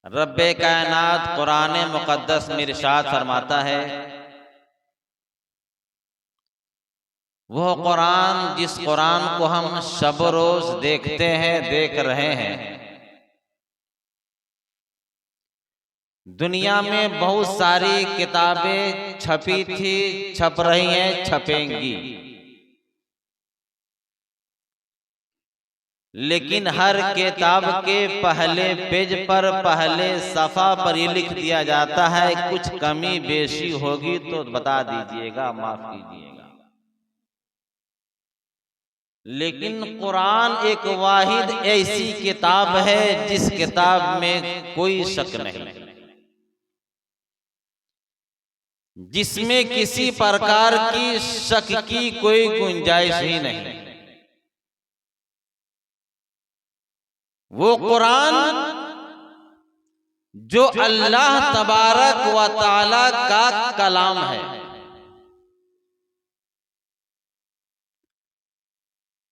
रब्बे कायनात कुरान मुक़द्दस में इरशाद फरमाता है, वह कुरान जिस कुरान को हम शब रोज देखते हैं, देख रहे हैं। दुनिया में बहुत सारी किताबें छपी थी, छप रही हैं, छपेंगी, लेकिन हर किताब के पहले पेज पर, पहले सफ़ा पर ये लिख दिया जाता है, कुछ कमी बेशी होगी तो बता दीजिएगा, माफ कीजिएगा। लेकिन कुरान एक वाहिद ऐसी किताब है जिस किताब में कोई शक नहीं, जिसमें किसी प्रकार की शक की कोई गुंजाइश ही नहीं। वो कुरान जो अल्लाह तबारक व तआला का कलाम है,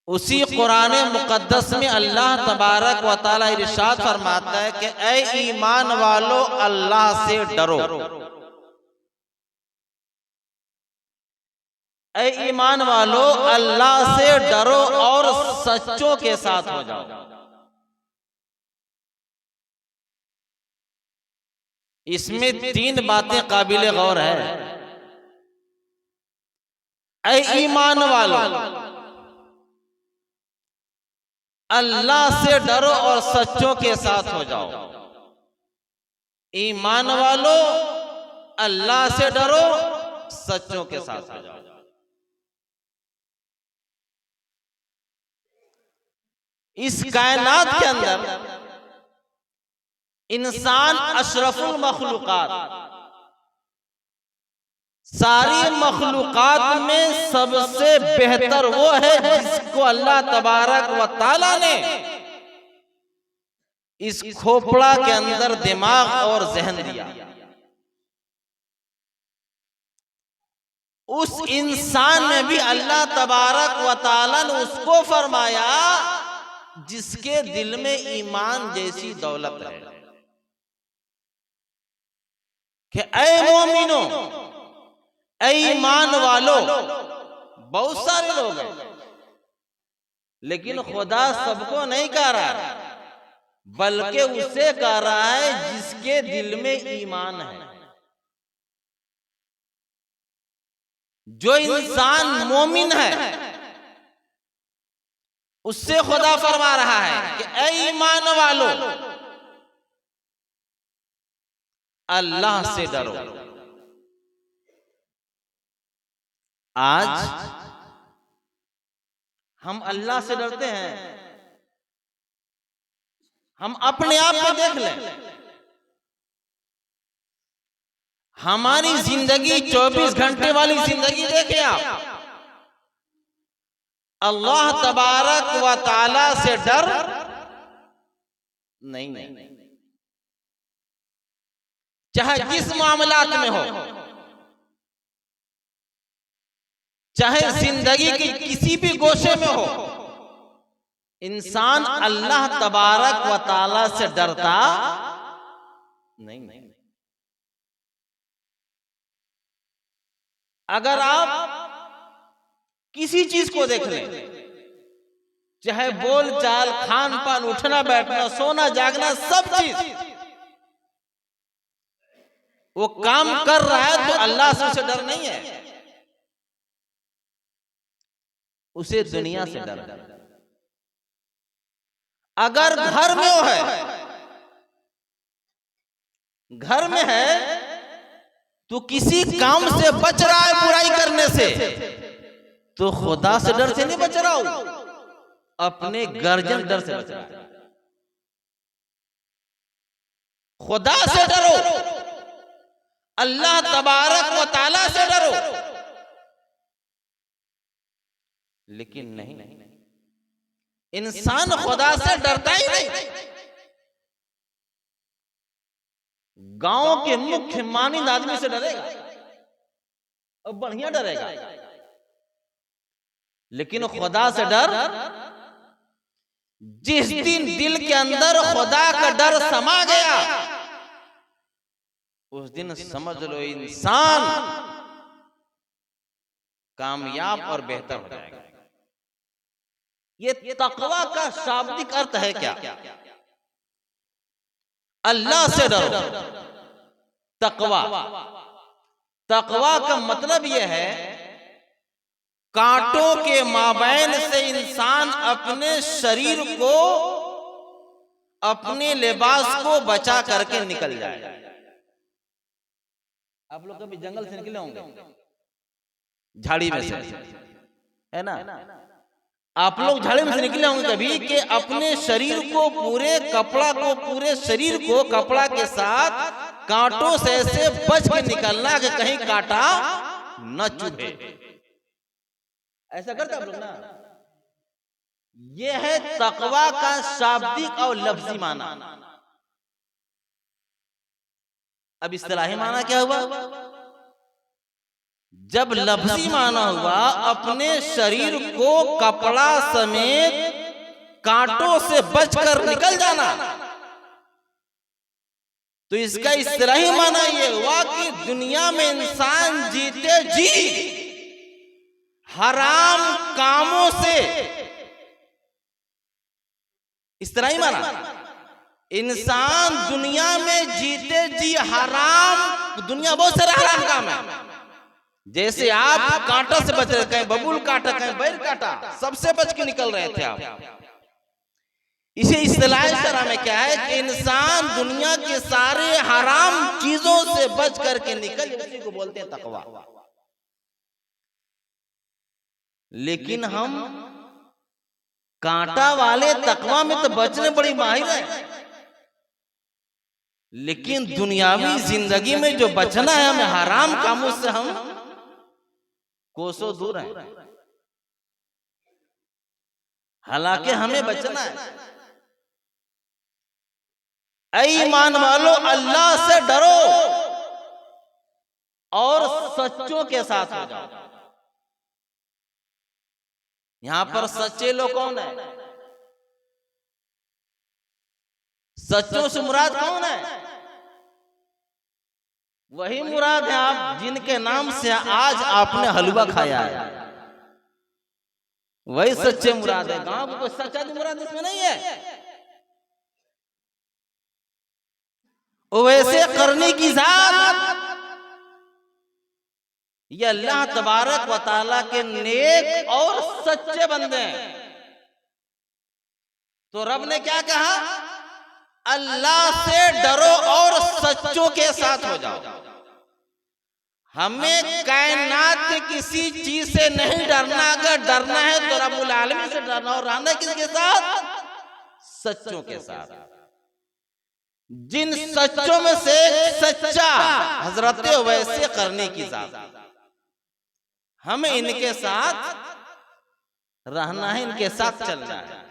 उसी कुरान मुक़द्दस में अल्लाह तबारक व तआला इरशाद फरमाता है कि ऐ ईमान वालों, अल्लाह से डरो। ऐ ईमान वालों, अल्लाह से डरो और सच्चों के साथ हो जाओ। इसमें तीन बातें काबिल गौर है। ऐ ईमान वालों, अल्लाह से डरो और सच्चों के साथ हो जाओ। ईमान वालों, अल्लाह से डरो, सच्चों के साथ हो जाओ। इस कायनात के अंदर इंसान अशरफुल मखलूकात, सारी मखलूकात में सबसे बेहतर वो है जिसको अल्लाह तबारक व तआला ने इस खोपड़ा के अंदर दिमाग और जहन दिया। उस इंसान में भी अल्लाह तबारक व तआला ने उसको फरमाया जिसके दिल में ईमान जैसी दौलत है कि ऐ मोमिनो, ऐ ईमान वालों। बहुत सारे लोग हैं, लेकिन खुदा सबको नहीं कह रहा है, बल्कि उसे कह रहा है जिसके दिल में ईमान है। जो इंसान मोमिन है उससे खुदा फरमा रहा है कि ऐ ईमान वालों, अल्लाह से डरो। आज हम अल्लाह से डरते हैं? हम अपने आप को देख लें। हमारी जिंदगी 24 घंटे वाली जिंदगी देखें आप। अल्लाह तबारक व तआला से डर नहीं, चाहे जिस मामलात में हो, चाहे जिंदगी की किसी भी गोशे में हो, इंसान अल्लाह तबारक व तआला से डरता नहीं। अगर आप किसी चीज को देख लें, चाहे बोल चाल, खान पान, उठना बैठना, सोना जागना, सब चीज वो काम कर रहा है तो अल्लाह से उसे डर नहीं है, उसे दुनिया से डर है। अगर घर में वो है, घर में है तो किसी काम से बच रहा है, बुराई करने से, तो खुदा से डर से नहीं बच रहा हूं, अपने गर्जन डर से बच रहा है। खुदा से डरो, अल्लाह तबारक व तआला से डरो। लेकिन नहीं, इंसान खुदा से डरता ही नहीं। गांव के मुख्य मानिंद आदमी से डरेगा और बढ़िया डरेगा, लेकिन खुदा से डर, जिस दिन दिल के अंदर खुदा का डर समा गया, उस दिन समझ लो इंसान कामयाब और बेहतर हो जाएगा। ये तकवा का शाब्दिक अर्थ है क्या? अल्लाह से डरो। तकवा, तकवा का मतलब यह है कांटों के माबैन से इंसान अपने शरीर को, अपने लिबास को बचा करके निकल जाए। आप लोग कभी जंगल से निकले होंगे, झाड़ी में से, है ना? आप लोग झाड़ी में से निकले होंगे कभी कि अपने शरीर को, पूरे कपड़ा को, पूरे शरीर को कपड़ा के साथ कांटों से ऐसे बच के निकलना कि कहीं कांटा न चुभे। ऐसा करते आप लोग ना? यह है तकवा का शाब्दिक और लफ्जी माना। अब इस्तिलाही माना क्या हुआ? जब लफ्जी माना हुआ अपने शरीर को कपड़ा समेत कांटों से बचकर निकल जाना, तो इसका इस्तिलाही माना यह हुआ कि दुनिया में इंसान जीते जी हराम कामों से, इस्तिलाही माना इंसान दुनिया में जीते जी हराम, दुनिया बहुत सारा हराम काम है। जैसे आप कांटा से बच रहे, कहीं बबूल काटा, कहीं बैर काटा, सबसे बच के निकल रहे थे आप। इसे इस्तिलाही शरअ में क्या है कि इंसान दुनिया के सारे हराम चीजों से बच करके निकल, उसी को बोलते हैं तकवा। लेकिन हम कांटा वाले तकवा में तो बचने बड़ी माहिर है, लेकिन दुनियावी जिंदगी में जो बचना है हमें, हराम कामों से हम कोसों दूर हैं। हालांकि हमें बचना है। ऐ ईमान वालों, अल्लाह से डरो और सच्चों के साथ हो जाओ। यहां पर सच्चे लोग कौन है? सच्चों से मुराद कौन है? वही मुराद है आप जिनके नाम से आज आपने हलवा खाया है, वही सच्चे मुराद है। गांव को कोई सच्चा मुराद इसमें नहीं है। वैसे करने की जात ये अल्लाह तबारक व तआला के नेक और सच्चे बंदे हैं। तो रब ने क्या कहा? अल्लाह से डरो और सच्चों के साथ हो जाओ। हमें कायनात के किसी चीज से नहीं डरना। अगर डरना है तो रब्बुल आलमीन से डरना, और रहना किसके साथ? सच्चों के साथ। जिन सच्चों में से सच्चा हजरत वैसे करने की जात, हमें इनके साथ रहना है, इनके साथ चलना है।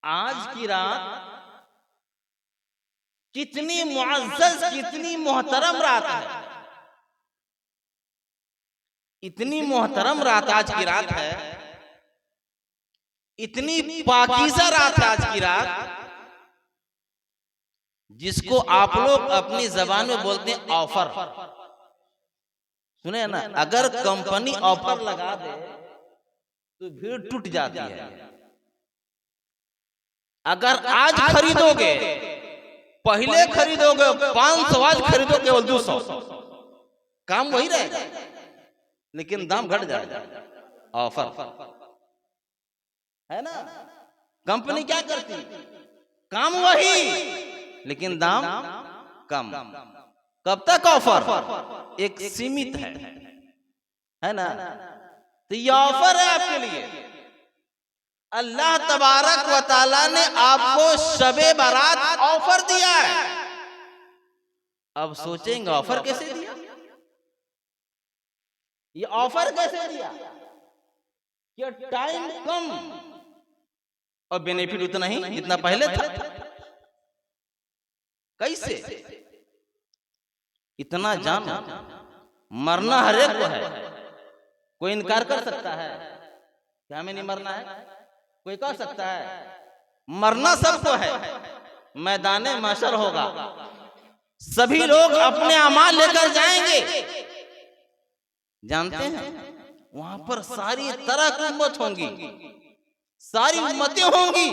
आज की रात कितनी मुअज़्ज़ज़, कितनी मोहतरम रात है। इतनी मोहतरम रात आज की रात है, इतनी पाकीज़ा रात है आज की रात, जिसको आप लोग अपनी जबान में बोलते हैं ऑफर। सुने ना, अगर कंपनी ऑफर लगा दे तो भीड़ टूट जाती है। अगर आज खरीदोगे, पहले खरीदोगे 500, आज खरीदो केवल 200, काम वही रहेगा लेकिन दाम घट जाएगा। ऑफर है ना? कंपनी क्या करती? काम वही लेकिन दाम कम। कब तक ऑफर? एक सीमित है ना? तो ये ऑफर है आपके लिए। अल्लाह तबारक व तआला ने आपको शबे बारात ऑफर दिया है। अब सोचेंगे ऑफर कैसे दिया? ये ऑफर कैसे दिया? ये टाइम कम और बेनिफिट उतना ही जितना पहले था। कैसे? इतना जानो, मरना हर एक को है। कोई इनकार कर सकता है कि हमें नहीं मरना है? कोई कह सकता है? मरना सबको है, मैदाने महशर होगा, सभी लोग अपने अमाल लेकर जाएंगे। जानते हैं वहां पर सारी तरह की उम्मत होंगी, सारी उम्मतें होंगी।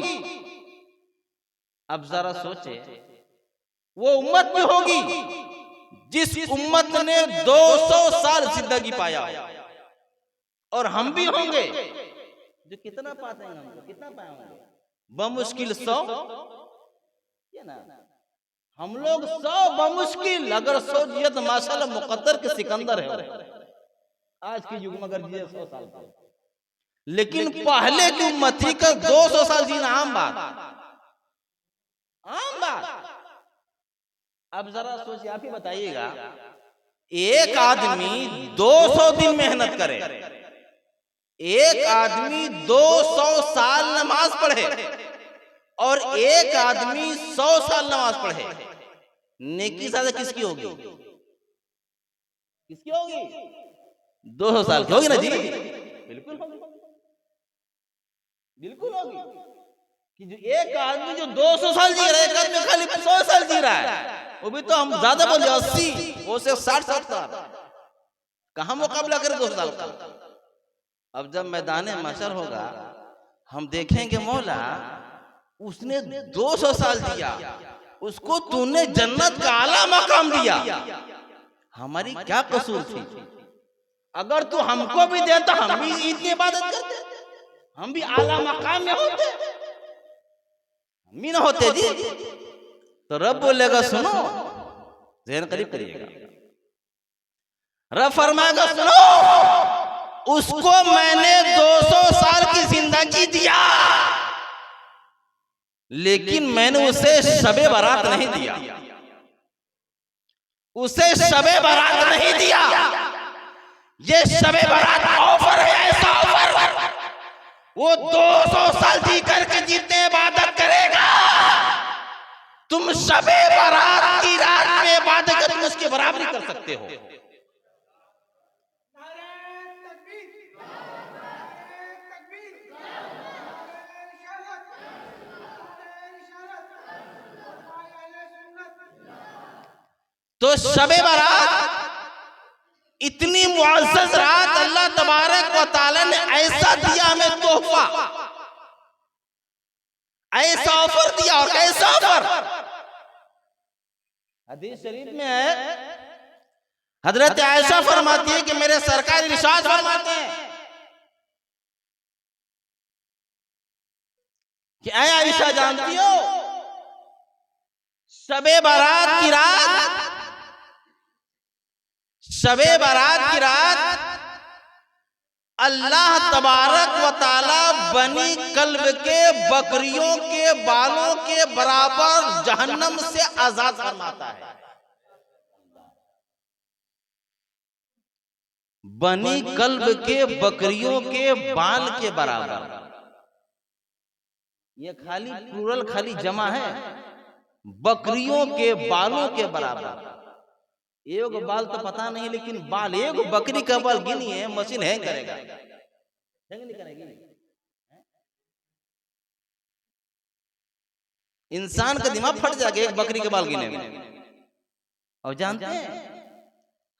अब जरा सोचे, वो उम्मत भी होगी जिस उम्मत ने 200 साल जिंदगी पाया, और हम भी होंगे जो कितना पाते हैं, हमको कितना पाए होंगे, बमुश्किल 100 ना, हम लोग 100 बमुश्किल, अगर 100 जिए तो माशाल्लाह मुकद्दर के सिकंदर है। आज के युग में अगर जिए 100 साल का, लेकिन पहले की उम्मती का 200 साल जीना आम बात, आम बात। अब जरा सोचिए, आप ही बताइएगा, एक आदमी 200 दिन मेहनत करे, एक आदमी 200 साल नमाज पढ़े, और एक आदमी 100 साल नमाज पढ़े, नेकी ज्यादा किसकी होगी? किसकी होगी? 200 साल की होगी ना जी? बिल्कुल होगी, बिल्कुल होगी। कि जो एक आदमी जो 200 साल जी रहा है, एक आदमी खाली 100 साल जी रहा है, वो भी तो हम ज्यादा बोले 80, वो से 60 साल, कहां मुकाबला करे 200 साल का। अब जब मैदाने महशर होगा, हम देखेंगे मौला उसने 200 साल दिया, उसको तूने जन्नत का आला मकाम दिया, हमारी क्या कसूर थी? अगर तू हमको भी दे तो हम भी इतनी इबादत करते, हम भी आला मकाम में होते, हम भी ना होते जी। तो रब बोलेगा सुनो, ज़हन करीब करिएगा, रब फरमाएगा सुनो, उसको मैंने 200 साल की जिंदगी दिया, लेकिन मैंने उसे शबे बारात नहीं दिया, उसे शबे बारात नहीं दिया। ये शबे बारात ऑफर है, ऐसा ऑफर, वो 200 साल जी करके जितने इबादत करेगा, तुम शबे बारात की रात में इबादत कर तुम उसके बराबरी कर सकते हो। तो शबे बारात इतनी मुअज़्ज़ज़ रात अल्लाह तबारक व तआला ने ऐसा दिया हमें तोहफा, ऐसा ऑफर दिया। और कैसा ऑफर? हदीस शरीफ में है, हजरत आयशा फरमाती है कि मेरे सरकार इरशाद फरमाते हैं कि ऐ आयशा जानती हो, शबे बारात की रात, शबे बारात की रात अल्लाह तबारक व तआला बनी कल्ब के बकरियों के बालों के बराबर जहन्नम से आजाद फरमाता है। बनी कल्ब के बकरियों के बाल के बराबर, ये खाली प्लूरल, खाली जमा है, बकरियों के बालों के बराबर। एक बाल तो पता नहीं, लेकिन बाल, एक बकरी का बाल गिनी है, मशीन हैंग करेगा, हैंग नहीं करेगी। इंसान का दिमाग फट जाएगा एक बकरी के बाल गिने में। और जानते हैं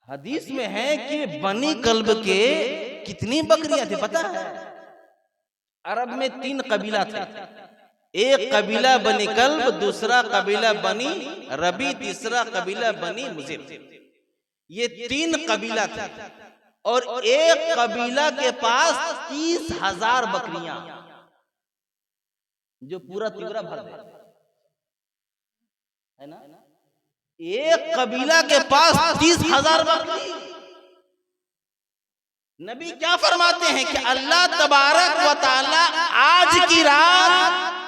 हदीस में है कि बनी कल्ब के कितनी बकरियां थी पता है? अरब में 3 कबीला थे, एक कबीला बनी कल्ब, दूसरा कबीला बनी रबी, तीसरा कबीला बनी मुज़िर। ये 3 कबीला थे, और एक कबीला के पास 30,000 बकरियां, जो पूरा तिगरा भर दे, है ना? एक कबीला के पास 30,000 बकरी। नबी क्या फरमाते हैं कि अल्लाह तबारक व तआला आज की रात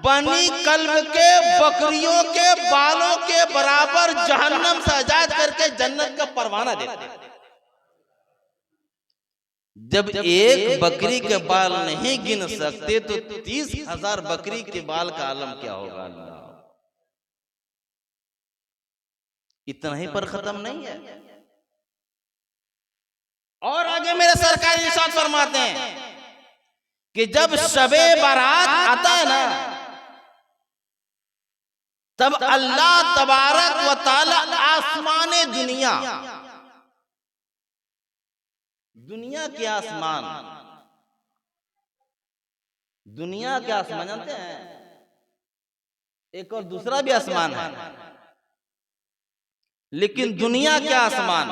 बनी कल्ब के बकरियों के बालों के बराबर जहन्नम से आजाद करके जन्नत का परवाना देता है। जब एक बकरी के बाल नहीं गिन सकते तो 30,000 बकरी के बाल का आलम क्या होगा? अल्लाह, इतना ही पर खत्म नहीं है। और आगे मेरे सरकार इरशाद फरमाते हैं कि जब शबे बारात आता है ना, तब अल्लाह तबारक व तआला आसमान दुनिया, दुनिया के आसमान, दुनिया के आसमान जानते हैं, एक और दूसरा भी आसमान है, लेकिन दुनिया के आसमान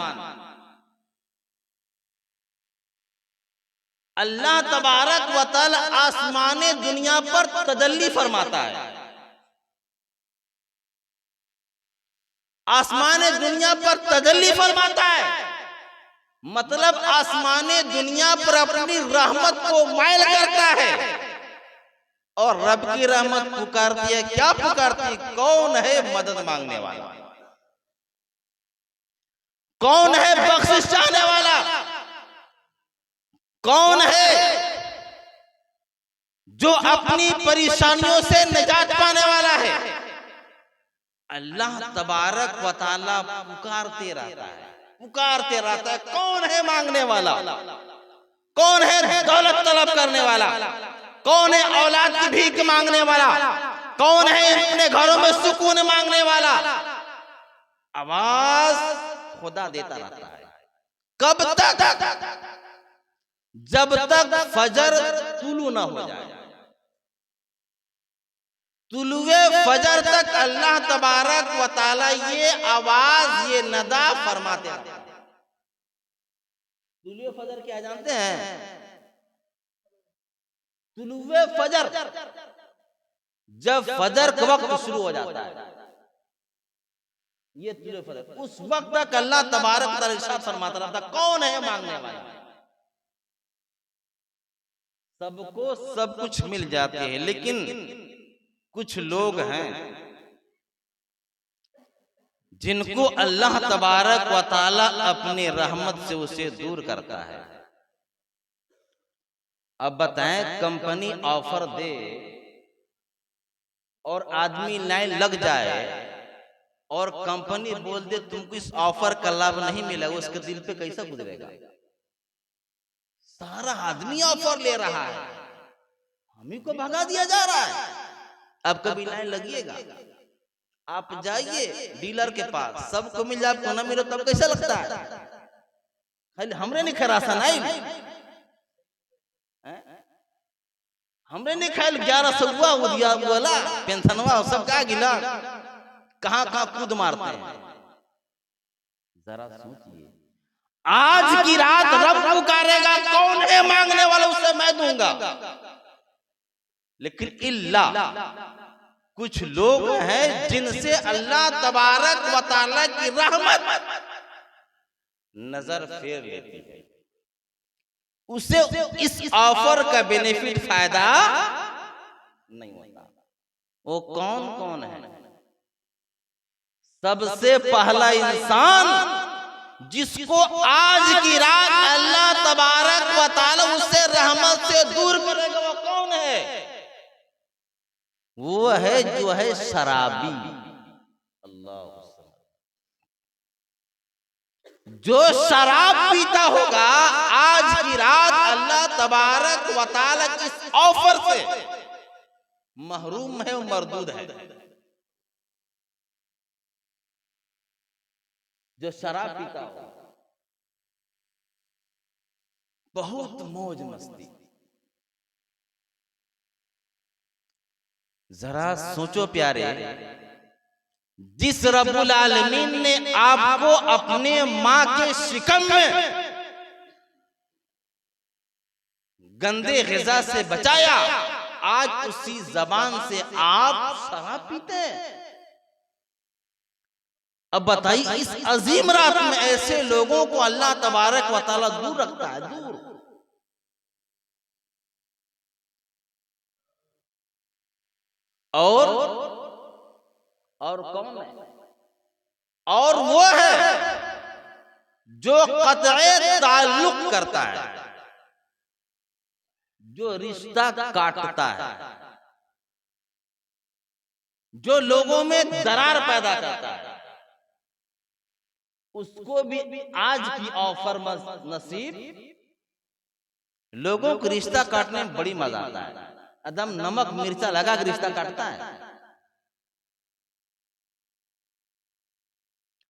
अल्लाह तबारक व तआला आसमान दुनिया पर तजल्ली फरमाता है। आसमान दुनिया पर तजल्ली फरमाता है, मतलब आसमान दुनिया पर अपनी रहमत को मायल करता है और रब की रहमत पुकारती है। क्या पुकारती? कौन है मदद मांगने वाला, कौन है बख्शिश चाहने वाला, कौन है जो अपनी परेशानियों से निजात पाने वाला है। अल्लाह तबारक व तआला पुकारते रहता है, पुकारते रहता है। कौन है मांगने वाला, कौन है दौलत तलब करने वाला, कौन है औलाद की भीख मांगने वाला, कौन है अपने घरों में सुकून मांगने वाला। आवाज खुदा देता रहता है। कब तक? जब तक फजर तुलू ना हो जाए। तुलुए फजर तक अल्लाह तबारक व तआला ये आवाज, ये नदा फरमाते हैं। तुलुए फजर क्या जानते हैं? तुलुए फजर, जब फजर का वक्त शुरू हो जाता है, ये तुलुए फजर, उस वक्त तक अल्लाह तबारक व तआला इरशाद फरमाता रहता, कौन है मांगने वाला। सबको सब कुछ मिल जाते हैं, लेकिन कुछ लोग हैं जिनको अल्लाह तबारक व तआला अपनी रहमत से उसे दूर करता है। अब बताएं, कंपनी ऑफर दे और आदमी लाइन लग जाए और कंपनी बोल दे तुमको इस ऑफर का लाभ नहीं मिलेगा, उसके दिल पे कैसा गुजरेगा? सारा आदमी ऑफर ले रहा है, हम ही को भगा दिया जा रहा है। अब कभी लाइन लगिएगा, आप जाइए डीलर के पास, सबको मिल जाए, आपको ना मिलो तब कैसा लगता है? खाली हमरे नहीं खरासा नहीं, हमरे नहीं खायल 1100 उदिया बोला पेंशनवा सब का गिला, कहां कहां कूद मारते हैं। जरा सोचिए, आज की रात रब पुकारेगा, कौन है मांगने वाला, उसे मैं दूंगा। लेकिन इल्ला कुछ लोग हैं जिनसे अल्लाह तबारक व तआला की रहमत नजर फेर लेती है, उसे इस ऑफर का बेनिफिट फायदा नहीं होता। वो कौन कौन है? सबसे पहला इंसान जिसको आज की रात अल्लाह तबारक व तआला उससे रहमत से दूर करेगा, वो कौन है? वो है जो है शराबी। अल्लाह, जो शराब पीता होगा, आज की रात अल्लाह तबारक व तआला इस ऑफर से महरूम है, मरदूद है। जो शराब पीता हो, बहुत मौज मस्ती। जरा सोचो प्यारे, जिस रब्बुल आलमीन ने आपको अपने मां के शिकम में गंदे ग़िज़ा से बचाया, आज उसी जबान से आप शराब पीते हैं। अब बताइए, इस अजीम रात में ऐसे लोगों को अल्लाह तबारक व तआला दूर रखता है, दूर। और कौन है? और वो है जो क़त्ए ताल्लुक़ करता है, जो रिश्ता काटता है, जो लोगों में दरार पैदा करता है, उसको भी आज की ऑफर नसीब। लोगों को रिश्ता काटने में बड़ी मजा आता है। एकदम नमक मिर्चा लगा के रिश्ता काटता है।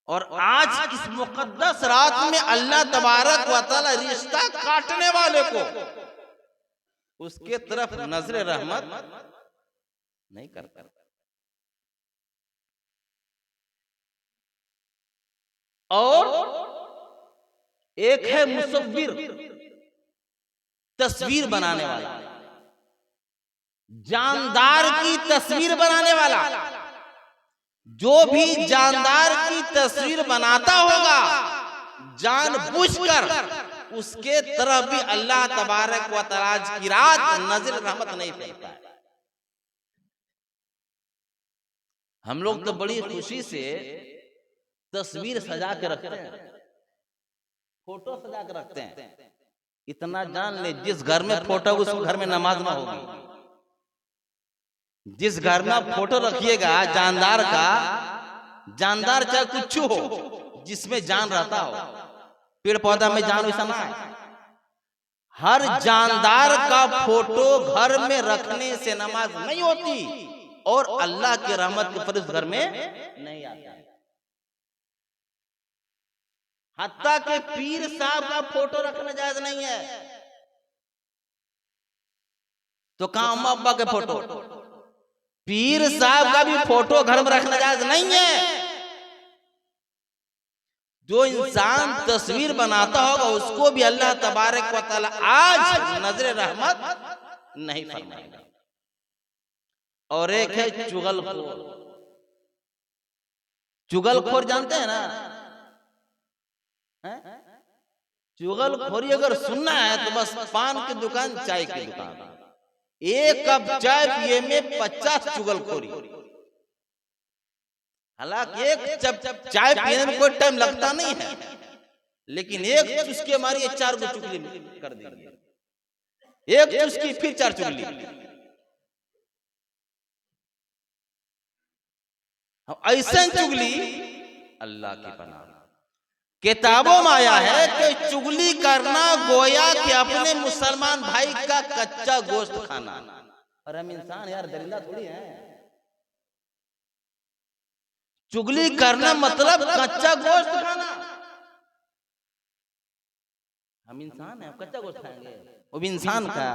और आज इस मुकद्दस रात में अल्लाह तबारक व तआला रिश्ता काटने वाले को उसके तरफ नजर रहमत नहीं करता। और एक है मुसव्विर, तस्वीर बनाने वाला, जानदार की तस्वीर बनाने वाला। जो भी जानदार की तस्वीर बनाता होगा जानबूझकर उसके तरफ भी अल्लाह तबारक व तआला की रात नजर रहमत नहीं फैलता है। हम लोग तो बड़ी खुशी से तस्वीर सजा के रखते हैं, फोटो सजा के रखते हैं। इतना जान ले, जिस घर में फोटो उस घर में नमाज ना होगी। जिस घर में आप फोटो रखिएगा जानदार का, जानदार चाहे कुछ हो जिसमें जान रहता हो, पेड़ पौधा में जान वैसा ना है। हर जानदार का फोटो घर में रखने से नमाज नहीं होती और अल्लाह की रहमत के फरिश्ते घर में नहीं आता। हत्ता के पीर साहब का फोटो रखना जायज नहीं है, तो कहां अम्मा अब्बा के फोटो? पीर साहब का भी फोटो घर में रखना जायज नहीं है। जो इंसान तस्वीर बनाता होगा उसको भी अल्लाह तबारक व तआला आज नजर रहमत नहीं फरमाएगा। और एक है चुगलखोर। चुगलखोर जानते हैं ना? चुगलखोरी अगर सुनना है तो बस पान की दुकान, चाय की दुकान, एक कप चाय पिए में 50 चुगलखोरी। हालांकि एक चाय पीने में कोई टाइम लगता नहीं है, लेकिन एक चुस्की मारी 4 को चुगली कर देंगे, एक चुस्की फिर 4 चुगली। ऐसा चुगली अल्लाह की पनाह। किताबों में आया है कि चुगली करना गोया कि अपने मुसलमान भाई का कच्चा गोश्त खाना। और हम इंसान यार दरिंदा थोड़ी हैं। चुगली करना मतलब कच्चा गोश्त खाना। हम इंसान हैं, कच्चा गोश्त खाएंगे? वो भी इंसान का।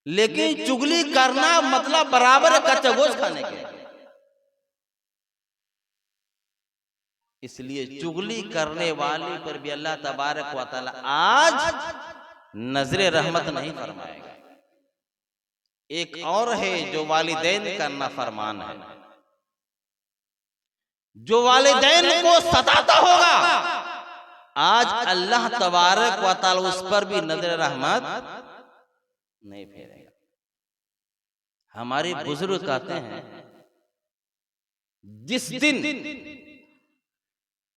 लेकिन चुगली करना मतलब बराबर है कच्चा गोश्त खाने के। इसलिए चुगली करने वाले पर भी अल्लाह तबारक व तआला आज नजरे रहमत नहीं फरमाएगा। एक और है जो वालिदैन का नाफरमान है, जो वालिदैन को सताता होगा, आज अल्लाह तबारक व तआला उस पर भी नजरे रहमत नहीं फेरेगा। हमारे बुजुर्ग कहते हैं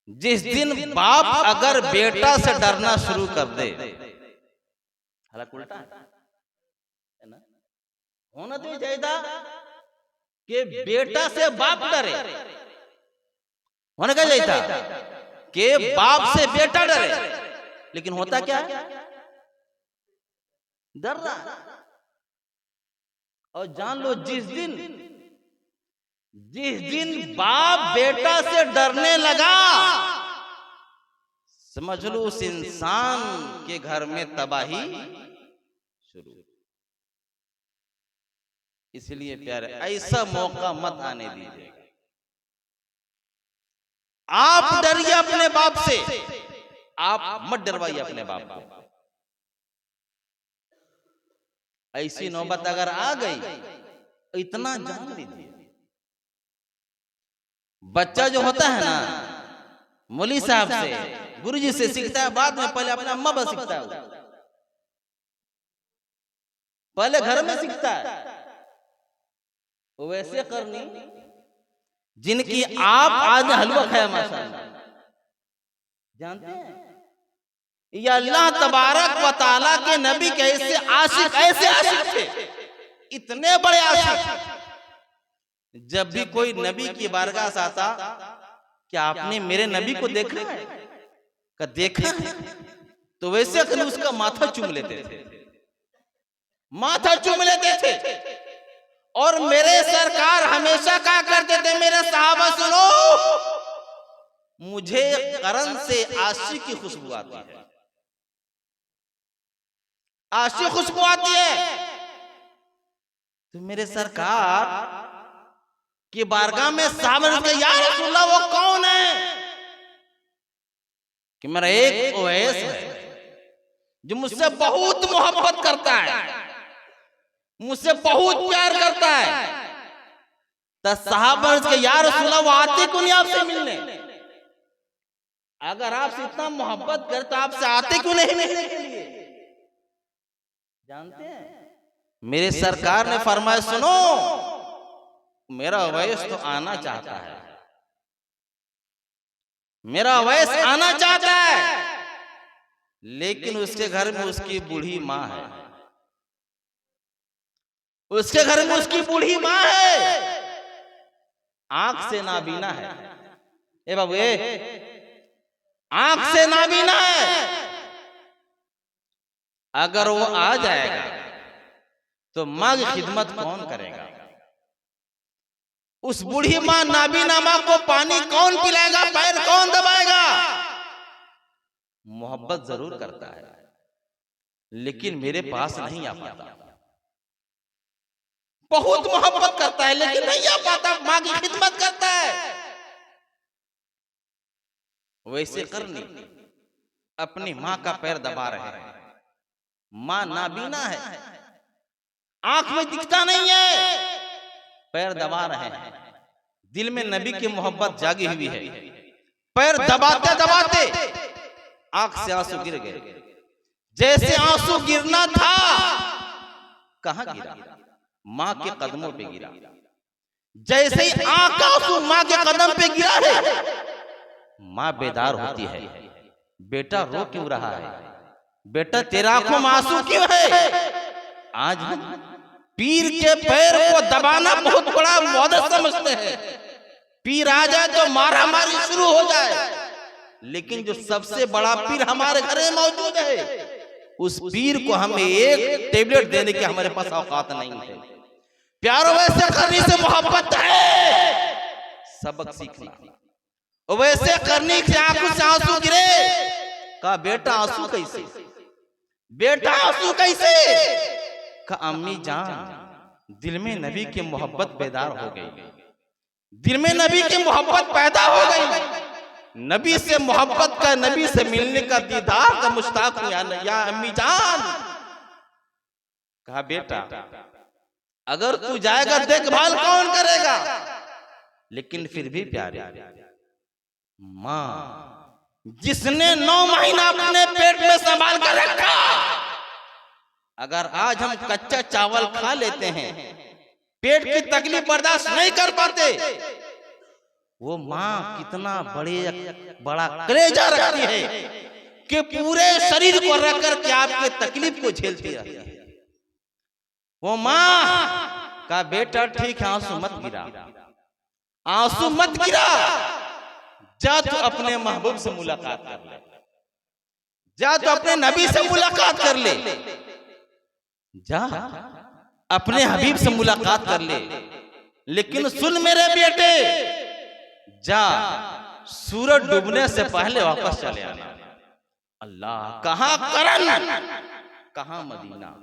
जिस दिन बाप अगर बेटा से डरना शुरू कर दे, हालांकि उल्टा है ना, होना तो चाहिए था कि बेटा से बाप डरे, होना क्या चाहिए था कि बाप से बेटा डरे। लेकिन होता क्या है, डर रहा। और जान लो जिस दिन बाप बेटा से डरने लगा, समझ लो उस इंसान के घर में तबाही शुरू। इसलिए प्यारे, ऐसा मौका मत आने दीजिए। आप डरिए अपने बाप से, आप मत डरवाइए अपने बाप को। ऐसी नौबत अगर आ गई, इतना जान लीजिए, बच्चा जो होता है ना, मौलवी साहब से, गुरुजी से सीखता है, बाद में पहले अपना अम्मा बस सीखता है, पहले घर में सीखता है। वैसे करनी जिनकी आप आज हलवा खाया माशाअल्लाह, जानते हैं ये अल्लाह तबारक व तआला के नबी के ऐसे आशिक थे, इतने बड़े आशिक। जब भी कोई नबी की बारगाह से आता, क्या आपने मेरे नबी को देखा है? का देखा है? तो वैसे खाली उसका माथा चूम लेते थे, माथा चूम लेते थे। और मेरे सरकार हमेशा कहा करते थे, मेरे सहाबा सुनो, मुझे करन से आशिक की खुशबू आती है, आशिक खुशबू आती है। तो मेरे सरकार की बारगाह में साहब ने या रसूलल्लाह वो कौन है? कि मेरा एक ओवैस है जो मुझसे बहुत मोहब्बत करता है, मुझसे बहुत प्यार करता है। तो साहबा के या रसूलल्लाह वो आते क्यों नहीं आपसे मिलने? अगर आपसे इतना मोहब्बत करे तो आपसे आते क्यों नहीं मिलने के लिए? जानते हैं मेरे सरकार ने फरमाया सुनो, मेरा ओवैस तो आना चाहता है, मेरा ओवैस आना चाहता है, लेकिन उसके घर में उसकी बूढ़ी माँ है, उसके घर में उसकी बूढ़ी माँ है, आंख से नाबीना है। ए बाबू आंख से नाबीना है। अगर वो आ जाएगा तो माँ की खिदमत कौन करेगा? उस बूढ़ी माँ नाबीना माँ को पानी कौन पिलाएगा? पैर कौन दबाएगा? मोहब्बत जरूर करता है लेकिन मेरे पास नहीं आ पाता। बहुत मोहब्बत करता है लेकिन नहीं आ पाता, माँ की खिदमत करता है। वैसे करनी अपनी माँ का पैर दबा रहे हैं, माँ नाबीना है, आंख में दिखता नहीं है, पैर दबा रहे हैं, दिल में नबी की मोहब्बत जागी हुई है। पैर दबाते दबाते आंख से आंसू गिर गए। जैसे आंसू गिरना था, कहां गिरा? मां के कदमों पे गिरा। जैसे ही आंख आंसू मां के कदम पे गिरा है, मां बेदार होती है, बेटा रो क्यों रहा है? बेटा तेरा आंखों में आंसू क्यों है? आज हम पीर के पैर को दबाना बहुत बड़ा मौजूद समझते हैं। पीर आ जाए तो मारा मारी शुरू हो जाए, लेकिन जो सबसे बड़ा पीर हमारे घर में मौजूद है, उस पीर को हमें एक टेबलेट देने के हमारे पास औकात नहीं है। प्यारो वैसे करने से मोहब्बत है, सबक सीखना। वैसे करने से आंखों से आंसू गिरे, कहा बेटा आंसू कैसे? बेटा आंसू कैसे? कहा अम्मी जान दिल में नबी की मोहब्बत बेदार हो गई, दिल में नबी की मोहब्बत पैदा हो गई। नबी से मोहब्बत का, नबी से मिलने का, दीदार का मुश्ताक हूं या अम्मी जान। कहा बेटा अगर तू जाएगा देखभाल कौन करेगा? लेकिन फिर भी प्यारे मां जिसने 9 महीना अपने पेट में संभाल कर रखा, अगर आज हम कच्चा चावल खा लेते हैं, पेट की तकलीफ बर्दाश्त नहीं कर पाते, वो माँ कितना बड़ा कलेजा रखती है कि पूरे शरीर को रख करके आपके तकलीफ को झेलती रहती है। वो माँ का बेटा ठीक है, आंसू मत गिरा, आंसू मत गिरा, जा तो अपने महबूब से मुलाकात कर ले, जा तो अपने नबी से मुलाकात कर ले, जा अपने हबीब से मुलाकात कर ले। लेकिन सुन मेरे बेटे, जा सूरज डूबने से पहले वापस चले आना। अल्लाह, कहां करन, कहां मदीना,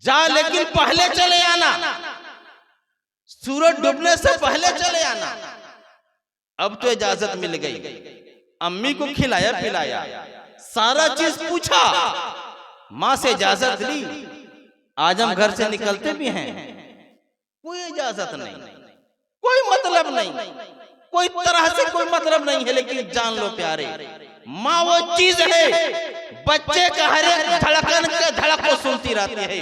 जा लेकिन पहले चले आना, सूरज डूबने से पहले चले आना। अब तो इजाजत मिल गई, अम्मी को खिलाया पिलाया, सारा चीज पूछा, माँ से इजाजत ली। आज हम घर से निकलते भी हैं, कोई इजाजत नहीं, कोई मतलब नहीं, कोई तरह से कोई मतलब नहीं है। लेकिन जान लो प्यारे, माँ वो चीज है, बच्चे का हर एक धड़कन के धड़क को सुनती रहती है।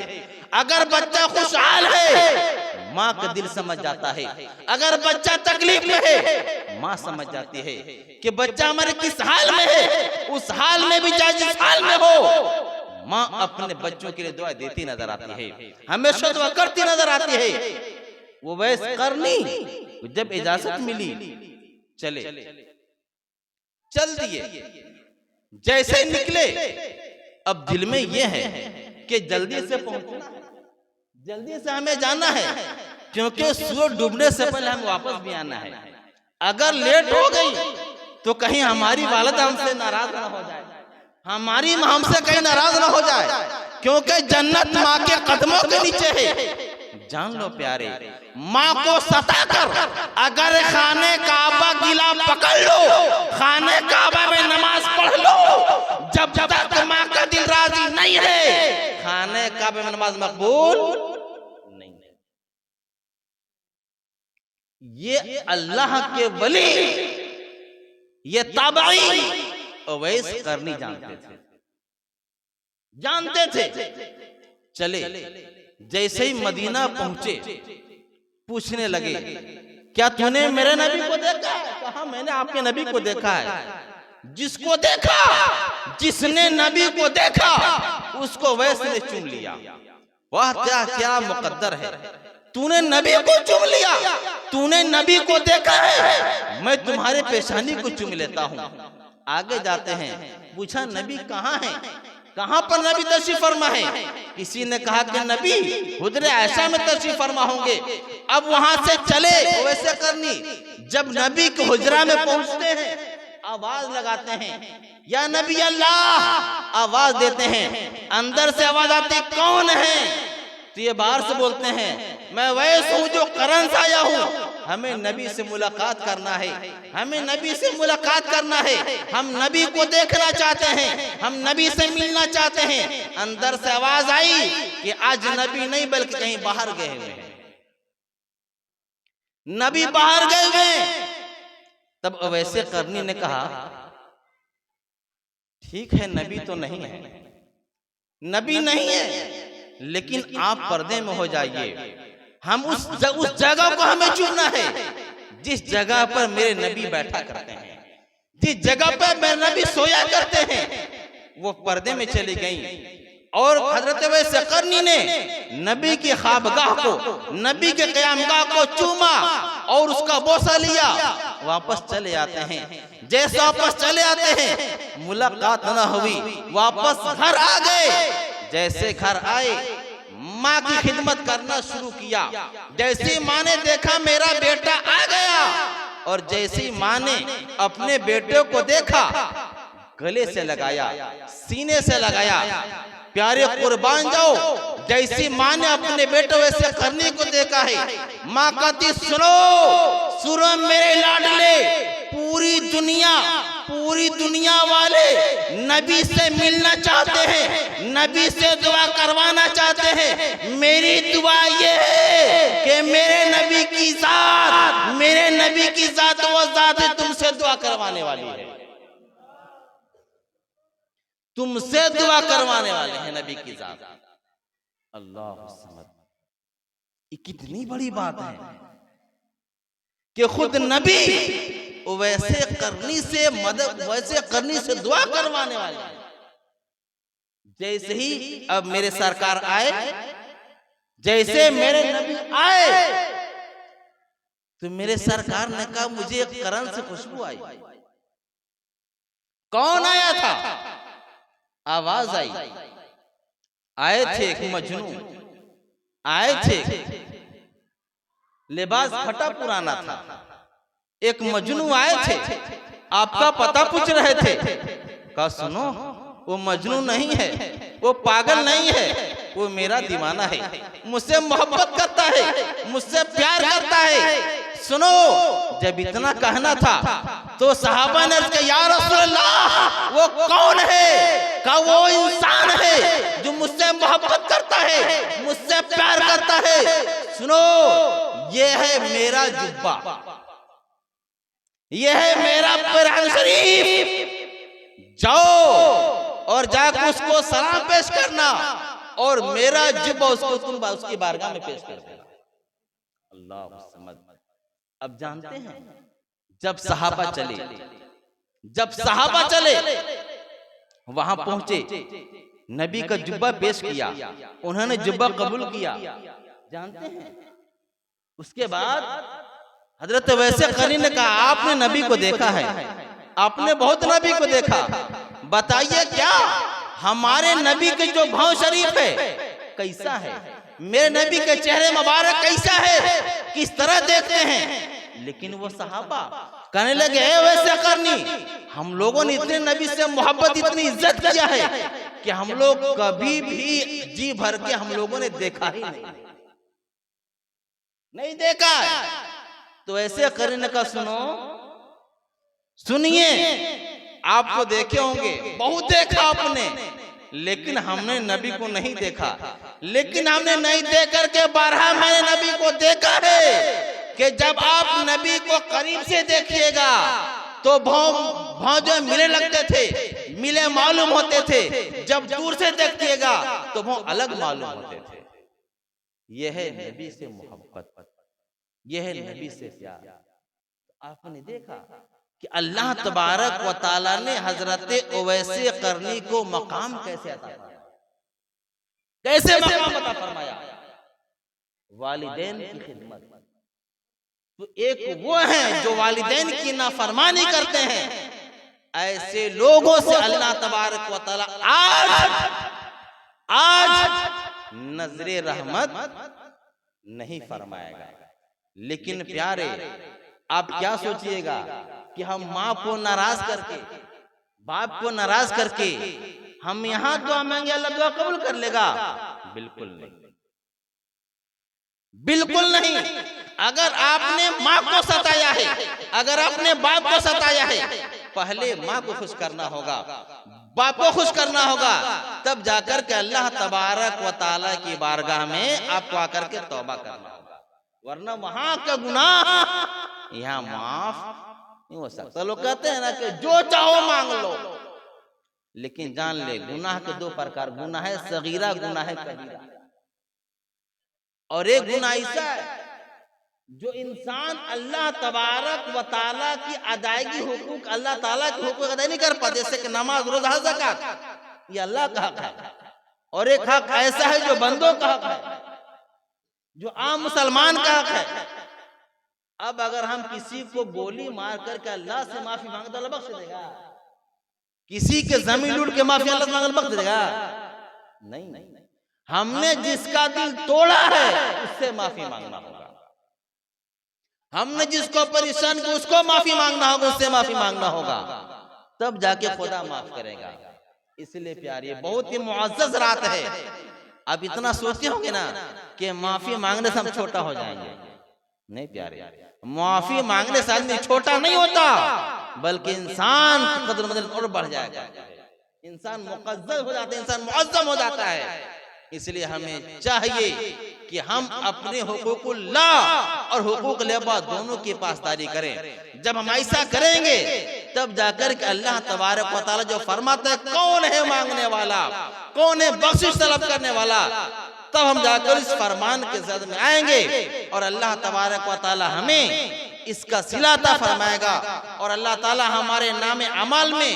अगर बच्चा खुशहाल है, माँ का दिल समझ जाता है। अगर बच्चा तकलीफ में है, माँ समझ जाती है कि बच्चा हमारे किस हाल में है। उस हाल में भी चाहे जिस हाल में हो, माँ अपने बच्चों के लिए दुआ देती नजर आती है, हमेशा दुआ करती नजर आती है। वो वैसे करनी, जब इजाजत मिली चले, चल दिए। जैसे निकले, अब दिल में ये है कि जल्दी से पहुंचना, जल्दी से हमें जाना है, क्योंकि सूरज डूबने से पहले हमें वापस भी आना है। अगर लेट हो गई तो कहीं हमारी वालिदा हमसे नाराज ना हो जाए, हमारी माँ हमसे कहीं नाराज ना हो जाए, क्योंकि जन्नत माँ के कदमों के नीचे है। जान लो प्यारे, माँ को सताकर अगर खाने काबा गिला पकड़ लो, खाने काबा में नमाज पढ़ लो, जब तक माँ का दिल राजी नहीं है, खाने काबा में नमाज मकबूल नहीं है। ये अल्लाह के वली, ये ताबई अवैस करनी जानते थे। चले जैसे ही मदीना पहुंचे पूछने लगे, क्या तूने मेरे नबी को देखा है? कहा मैंने आपके नबी को देखा है। जिसको देखा, जिसने नबी को देखा उसको वैसे ने चुन लिया। वाह क्या क्या मुकद्दर है, तूने नबी को चुन लिया, तूने नबी को देखा है, मैं तुम्हारे पेशानी को चुन लेता हूँ। आगे जाते हैं, पूछा नबी कहाँ है, कहाँ पर नबी तशरीफ फरमा है? किसी ने कहा कि नबी हुजरे आयशा में तशरीफ फरमा होंगे। अब वहां से चले वैसे करनी, जब नबी के हुजरा में पहुंचते हैं आवाज लगाते हैं, या नबी अल्लाह, आवाज देते हैं, अंदर से आवाज आती कौन है? तो ये बाहर से बोलते हैं मैं वैसे हूँ जो करन से आया हूँ, हमें नबी से मुलाकात करना है, हमें नबी से मुलाकात करना है, हम नबी को देखना चाहते हैं, हम नबी से मिलना चाहते हैं। अंदर से आवाज आई कि आज नबी नहीं बल्कि कहीं बाहर गए हुए हैं, नबी बाहर गए हुए। तब अवैसे करनी ने कहा ठीक है नबी तो नहीं है, नबी नहीं है, लेकिन आप पर्दे में हो जाइए, हम उस जगह को हमें चुनना है जिस जगह पर मेरे नबी बैठा करते हैं, जिस जगह पर मेरे नबी सोया करते हैं। वो पर्दे में चली गई और हजरत वैसे करनी ने नबी की ख्वाबगाह को, नबी के क़यामगाह को चूमा और उसका बोसा लिया। वापस चले आते हैं, जैसे वापस चले आते हैं मुलाकात न हुई, वापस घर आ गए। जैसे घर आए माँ की खिदमत करना शुरू किया। जैसी माँ ने देखा मेरा बेटा आ गया, और जैसी माँ ने अपने बेटे को देखा गले से लगाया, सीने से लगाया, प्यारे कुर्बान जाओ, जैसी माँ ने अपने बेटे वैसे करने को देखा है। माँ कहती सुनो सुनो मेरे लाडले, पूरी दुनिया वाले नबी से मिलना चाहते हैं, नबी से दुआ करवाना चाहते हैं। मेरी दुआ ये है कि मेरे नबी की जात वो जात है तुमसे दुआ करवाने वाली है, तुमसे दुआ करवाने वाले हैं नबी की जात। अल्लाह समद, ये कितनी बड़ी बात है कि खुद नबी वैसे करनी से मदद, वैसे करनी से दुआ करवाने वाले हैं। जैसे ही अब मेरे सरकार आए, जैसे मेरे नबी आए तो मेरे सरकार ने कहा मुझे एक करन से खुशबू आई। कौन आया था? आवाज आई, आए थे एक मजनू, आए थे, लिबास फटा पुराना था, एक मजनू आए थे, आपका पता पूछ रहे थे। कहा सुनो वो मजनू नहीं है, वो पागल नहीं है, वो मेरा दीवाना है, मुझसे मोहब्बत करता है, मुझसे प्यार करता है। सुनो जब इतना कहना था तो सहाबा ने कहा या रसूल अल्लाह वो कौन है? कहा वो इंसान है जो मुझसे मोहब्बत करता है, मुझसे प्यार करता है। सुनो ये है मेरा जुब्बा, ये है मेरा कुरान शरीफ, जाओ और जाकर उसको सलाम पेश करना और मेरा जुब्बा उसको तुम उसकी बारगाह में पेश कर देना। अल्लाह समझ। अब जानते हैं जब सहाबा चले वहां पहुंचे, नबी का जुब्बा पेश किया, उन्होंने जुब्बा कबूल किया। जानते हैं उसके बाद हजरत वैसे करीम ने कहा आपने नबी को देखा है, आपने बहुत नबी को देखा, बताइए क्या हमारे नबी के जो भाव शरीफ है कैसा है, मेरे नबी के चेहरे मुबारक कैसा है, किस तरह देखते हैं? लेकिन वो सहाबा कहने लगे वैसे करनी, हम लोगों ने इतने नबी से मोहब्बत, इतनी इज्जत किया है कि हम लोग कभी भी जी भर के हम लोगों ने देखा ही नहीं देखा है। तो ऐसे करने का सुनिए, आप तो देखे होंगे, बहुत देखा आपने, लेकिन हमने नबी को नहीं देखा। लेकिन हमने नहीं देख करके 12 महीने नबी को देखा है कि जब आप नबी को करीब से देखिएगा तो भाव जो मिले लगते थे, मिले मालूम होते थे, जब दूर से देखिएगा तो भाव अलग मालूम होते थे। यह है नबी से मोहब्बत, यह है नबी से प्यार। आपने देखा कि अल्लाह तबारक व ताला ने हजरत उवैसे करनी को मकाम कैसे अता फरमाया, कैसे मकाम अता फरमाया? वालिदैन की खिदमत। तो एक वो है जो वालिदैन की नाफरमानी करते हैं, ऐसे लोगों से अल्लाह तबारक व ताला आज नजरे रहमत नहीं फरमाएगा। लेकिन प्यारे, आप क्या सोचिएगा कि हम माँ को नाराज करके, बाप को नाराज करके हम यहां दुआ मांगे अल्लाह दुआ कबूल कर लेगा? बिल्कुल नहीं, बिल्कुल नहीं। अगर आपने माँ को सताया है, अगर आपने बाप को सताया है, पहले माँ को खुश करना होगा, बाप को खुश करना होगा, तब जाकर के अल्लाह तबारक व ताला की बारगाह में आपको आकर के तौबा करना होगा, वरना वहां का गुनाह यहाँ माफ नहीं हो सकता। लोग कहते हैं ना कि जो चाहो मांग लो, लेकिन जान ले गुनाह के 2 प्रकार, गुनाह है सगीरा, गुनाह है कबीरा। और एक गुनाह ऐसा है जो इंसान अल्लाह तबारक व ताला की अदायगी हुकूक, अल्लाह ताला के हुकूक अदा नहीं कर पाते, जैसे कि नमाज, रोजा, ज़कात, ये अल्लाह का हक है। और एक हक ऐसा है जो बंदों का हक है, जो आम मुसलमान का हक है। अब अगर हम किसी को गोली मार करके अल्लाह से माफी मांगे तो अल्लाह बख्श देगा? किसी के जमीन लूट के माफी अल्लाह मांगे बख्श देगा? नहीं। हमने जिसका दिल तोड़ा है उससे माफी मांगना होगा, हमने जिसको परेशान किया उसको माफी मांगना होगा, उससे माफी मांगना होगा, तब जाके खुदा माफ करेगा। इसलिए प्यारे, बहुत ही मुअज़्ज़ज़ रात है। अब इतना सोचते होंगे ना कि माफी मांगने से हम छोटा हो जाएंगे। नहीं प्यारे, माफी मांगने से आदमी छोटा नहीं होता, बल्कि इंसान कदर मदद और बढ़ जाएगा, इंसान मुक़द्दस हो जाता है, इंसान मुअज़्ज़म हो जाता है। इसलिए हमें चाहिए कि हम अपने हुकूकुल्लाह और हुकूक लेबा दोनों की पासदारी करें। जब हम ऐसा करेंगे तब जाकर के अल्लाह तबारक व तआला जो फरमाता है कौन है मांगने वाला, कौन है बख्शिश तलब करने वाला, तब हम जाकर इस फरमान के जद में आएंगे और अल्लाह तबारक व तआला हमें इसका सिलाता फरमाएगा और अल्लाह ताला हमारे नामे अमल में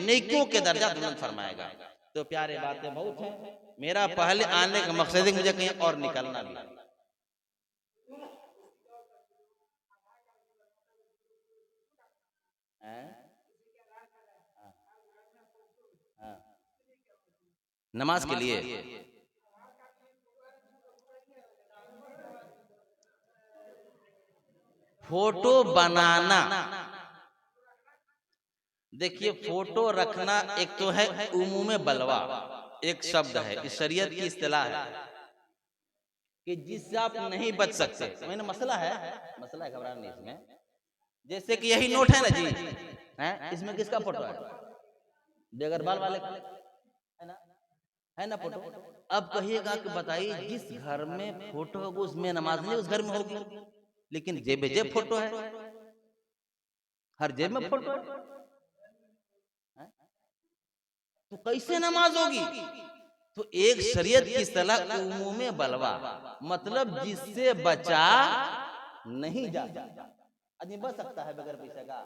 नेकियों के दर्जा बुलंद फरमाएगा। तो प्यारे, बातें बहुत हैं, मेरा पहले आने का मकसद है मुझे कहीं और निकलना भी। नमाज के लिए फोटो बनाना, देखिए फोटो रखना एक तो है उमूमे बलवा, एक शब्द है, इस शरीयत की इस्तिलाह है कि जिससे आप नहीं बच सकते। मैंने मसला है, घबराना नहीं इसमें। जैसे कि यही नोट है ना जी, है इसमें किसका फोटो है? बेगरबाल वाले का है ना फोटो। अब कहिएगा कि बताइए जिस घर में फोटो होगा उसमें नमाज नहीं उस घर में होगी, लेकिन जेब जेब फोटो है, हर जेब में फोटो है, तो कैसे नमाज होगी? तो एक शरीयत की सलाह उमूमे बलवा, मतलब जिससे बचा नहीं जा सकता, आदमी बच सकता है बगैर पैसे का,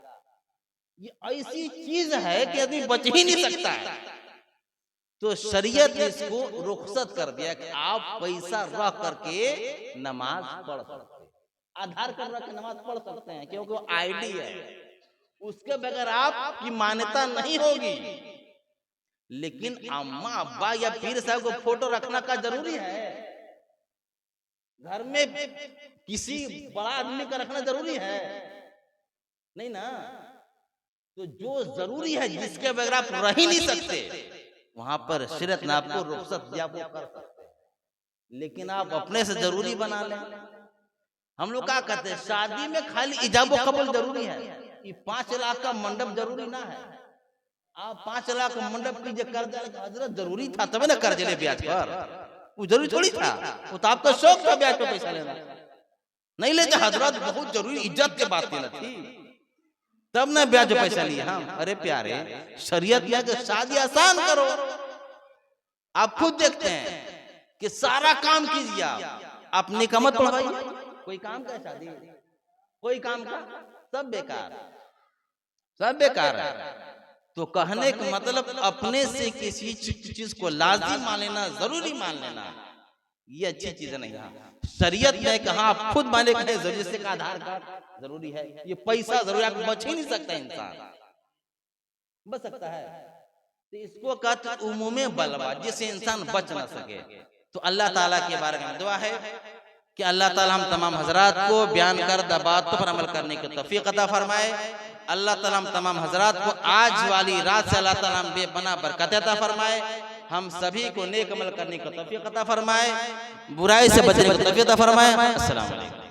ये ऐसी चीज है कि आदमी बच ही नहीं सकता है। तो शरीयत ने इसको रुखसत कर दिया कि आप पैसा रख करके नमाज पढ़ सकते हैं, आधार कार्ड रख के नमाज पढ़ सकते हैं, क्योंकि वो आईडी है, उसके बगैर आपकी मान्यता नहीं होगी। लेकिन अम्मा अब्बा या पीर साहब को फोटो रखना का जरूरी है? घर में किसी बड़ा आदमी का रखना जरूरी है नहीं ना। तो जो जरूरी है, जिसके बगैर आप रह ही नहीं सकते, वहां पर शरीयत ने आपको रुख्सत दिया, वो कर सकते, लेकिन आप अपने से जरूरी बना लें। हम लोग क्या कहते हैं, शादी में खाली इजाब कबूल जरूरी है, ये 5 लाख का मंडप जरूरी ना है। आप 5 लाख मंडप कीजिए, कर्ज हजरत जरूरी था तभी ना कर्ज ले ब्याज पर, वो जरूरी थोड़ी था, वो तो आपका शौक था ब्याज पर पैसा लेना, नहीं लेते हजरत, बहुत जरूरी इज्जत के बात लेना थी तब ना ब्याज पे पैसा लिया हम। अरे प्यारे, शरीयत में कि शादी आसान करो, आप खुद देखते हैं कि सारा काम कीजिए, आप निकमत पढ़वाइए, कोई काम का शादी, कोई काम का, सब बेकार, सब बेकार है। तो कहने का मतलब अपने से किसी चीज को लाजिम मान लेना, जरूरी मान लेना, ये अच्छी चीज नहीं है। शरीयत ने कहा आप खुद माने कहे जरूरी, से का आधार कार्ड जरूरी है, ये पैसा जरूरी, आप बच ही नहीं सकता, इंसान बच सकता है। तो इसको कहते उमूमे बलवा, जिससे इंसान बच ना सके। तो अल्लाह ताला के बारे में दुआ है कि अल्लाह ताला हम तमाम हजरात को बयान करदा बातों पर अमल करने की तौफीक अता फरमाए। अल्लाह ताला हम तमाम हजरात को आज वाली रात से अल्लाह ताला हम बेपनाह बरकत अता फरमाए, हम सभी को नेक अमल करने की तौफीक अता फरमाए, बुराई से बचने की तौफीक अता फरमाए। अस्सलाम वालेकुम।